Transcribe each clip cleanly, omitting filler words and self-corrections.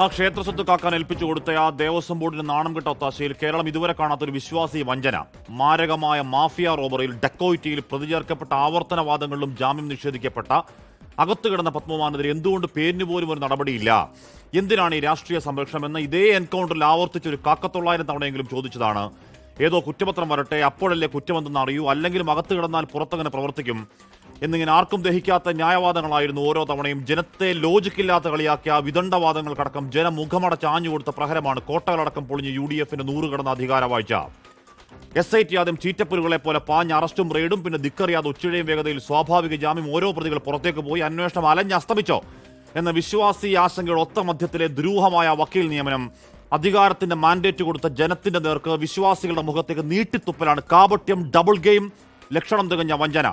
ആ ക്ഷേത്രസ്വത്ത് കാക്കാൻ ഏൽപ്പിച്ചു കൊടുത്ത ആ ദേവസ്വം ബോർഡിന് നാണം കെട്ട ഒത്താശയിൽ കേരളം ഇതുവരെ കാണാത്തൊരു വിശ്വാസി വഞ്ചന. മാരകമായ മാഫിയ റോബറിയിൽ ഡക്കോയിറ്റിയിൽ പ്രതിചേർക്കപ്പെട്ട ആവർത്തനവാദങ്ങളിലും ജാമ്യം നിഷേധിക്കപ്പെട്ട അകത്തു കിടന്ന പത്മകുമാറിനെതിരെ എന്തുകൊണ്ട് പേരിന് പോലും ഒരു നടപടിയില്ല? എന്തിനാണ് ഈ രാഷ്ട്രീയ സംരക്ഷണം എന്ന ഇതേ എൻകൗണ്ടറിൽ ആവർത്തിച്ചൊരു 1,900 തവണയെങ്കിലും ചോദിച്ചതാണ്. ഏതോ കുറ്റപത്രം വരട്ടെ, അപ്പോഴല്ലേ കുറ്റമെന്തെന്ന് അറിയൂ, അല്ലെങ്കിലും അകത്ത് കിടന്നാൽ പുറത്തങ്ങനെ പ്രവർത്തിക്കും എന്നിങ്ങനെ ആർക്കും ദഹിക്കാത്ത ന്യായവാദങ്ങളായിരുന്നു ഓരോ തവണയും. ജനത്തെ ലോജിക്കില്ലാത്ത കളിയാക്കിയ വിദണ്ഡവാദങ്ങൾക്കടക്കം ജനമുഖമടച്ച് ആഞ്ഞുകൊടുത്ത പ്രഹരമാണ് കോട്ടകളടക്കം പൊളിഞ്ഞ് UDF-ന്റെ 100 കടന്ന അധികാരവാഴ്ച. SIT ആദ്യം ചീറ്റപ്പുലുകളെ പോലെ പാഞ്ഞ അറസ്റ്റും റെയ്ഡും, പിന്നെ ദിക്കറിയാതെ ഉച്ചയുടെയും വേഗതയിൽ സ്വാഭാവിക ജാമ്യം. ഓരോ പ്രതികൾ പുറത്തേക്ക് പോയി, അന്വേഷണം അലഞ്ഞസ്തമിച്ചോ എന്ന വിശ്വാസി ആശങ്കയുടെ ഒത്ത മധ്യത്തിലെ ദുരൂഹമായ വക്കീൽ നിയമനം, അധികാരത്തിന്റെ മാൻഡേറ്റ് കൊടുത്ത ജനത്തിന്റെ നേർക്ക് വിശ്വാസികളുടെ മുഖത്തേക്ക് നീട്ടിത്തുപ്പലാണ്. കാപട്യം, ഡബിൾ ഗെയിം, ലക്ഷണം തികഞ്ഞ വഞ്ചന.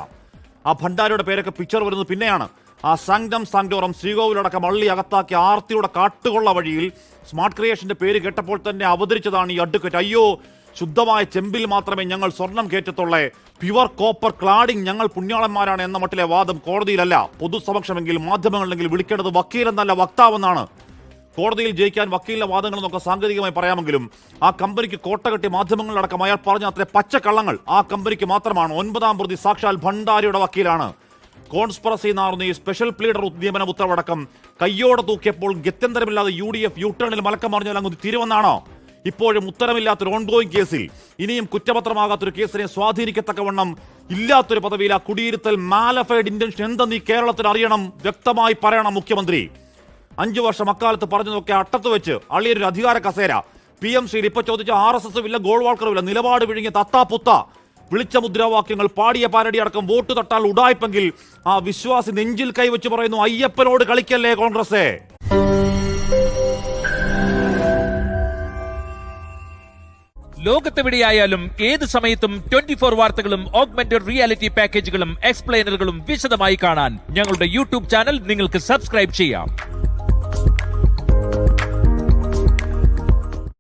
ആ ഭണ്ഡാരിയുടെ പേരൊക്കെ പിക്ചർ വരുന്നത് പിന്നെയാണ്. ആ സാങ്ക്ടം സാങ്ക്ടോറം ശ്രീകോവിലടക്കം അള്ളി അകത്താക്കി ആർത്തിയുടെ കാട്ടുകൊള്ള വഴിയിൽ സ്മാർട്ട് ക്രിയേഷന്റെ പേര് കേട്ടപ്പോൾ തന്നെ അവതരിച്ചതാണ് ഈ അഡ്വക്കേറ്റ്. അയ്യോ, ശുദ്ധമായ ചെമ്പിൽ മാത്രമേ ഞങ്ങൾ സ്വർണം കയറ്റത്തുള്ളേ, പ്യുവർ കോപ്പർ ക്ലാഡിംഗ്, ഞങ്ങൾ പുണ്യാളന്മാരാണ് എന്ന മട്ടിലെ വാദം കോടതിയിലല്ല, പൊതുസമക്ഷമെങ്കിൽ മാധ്യമങ്ങളിലെങ്കിൽ വിളിക്കേണ്ടത് വക്കീലെന്നല്ല വക്താവെന്നാണ്. കോടതിയിൽ ജയിക്കാൻ വക്കീലിന്റെ വാദങ്ങളെന്നൊക്കെ സാങ്കേതികമായി പറയാമെങ്കിലും ആ കമ്പനിക്ക് കോട്ട കെട്ടി മാധ്യമങ്ങളിലടക്കം അയാൾ പറഞ്ഞ അത്ര പച്ചക്കള്ളങ്ങൾ ആ കമ്പനിക്ക് മാത്രമാണ്. 9ാം പ്രതി സാക്ഷാൽ ഭണ്ഡാരിയുടെ വക്കീലാണ്. കോൺസ്പിറസി നാറുന്ന ഈ സ്പെഷ്യൽ പ്ലീഡർ നിയമന ഉത്തരവടക്കം കയ്യോടെ തൂക്കിയപ്പോൾ ഗത്യന്തരമില്ലാതെ UDF യൂട്ടേണിൽ മലക്കം മറിഞ്ഞാൽ അങ്ങ് തിരുവന്നാണോ? ഇപ്പോഴും ഉത്തരമില്ലാത്തൊരു ഓൺഗോയിങ് കേസിൽ, ഇനിയും കുറ്റപത്രമാകാത്തൊരു കേസിനെ സ്വാധീനിക്കത്തക്കവണ്ണം ഇല്ലാത്തൊരു പദവിയിൽ ആ കുടിയിരുത്തൽ മാലഫൈഡ് ഇന്റൻഷൻ എന്തെന്ന് ഈ കേരളത്തിൽ അറിയണം, വ്യക്തമായി പറയണം മുഖ്യമന്ത്രി. 5 വർഷം അക്കാലത്ത് പറഞ്ഞതൊക്കെ അട്ടത്ത് വെച്ച് അള്ളിയൊരു അധികാര കസേര. PMCയിൽ ഇപ്പൊ ചോദിച്ച RSS ഇല്ല, ഗോൾവാൾക്കറുമില്ല, നിലപാട് വിഴുങ്ങിയ തത്താപുത്ത വിളിച്ച മുദ്രാവാക്യങ്ങൾ, പാടിയ പാരടി അടക്കം വോട്ട് തട്ടാൽ ഉടായ്പെങ്കിൽ ആ വിശ്വാസി നെഞ്ചിൽ കൈവച്ച് പറയുന്നു, അയ്യപ്പനോട് കളിക്കല്ലേ കോൺഗ്രസേ. ലോകത്തെവിടെയായാലും ഏത് സമയത്തും 24 വാർത്തകളും ഓഗ്മെന്റഡ് റിയാലിറ്റി പാക്കേജുകളും എക്സ്പ്ലെയിനറുകളും വിശദമായി കാണാൻ ഞങ്ങളുടെ YouTube ചാനൽ നിങ്ങൾക്ക് സബ്സ്ക്രൈബ് ചെയ്യാം.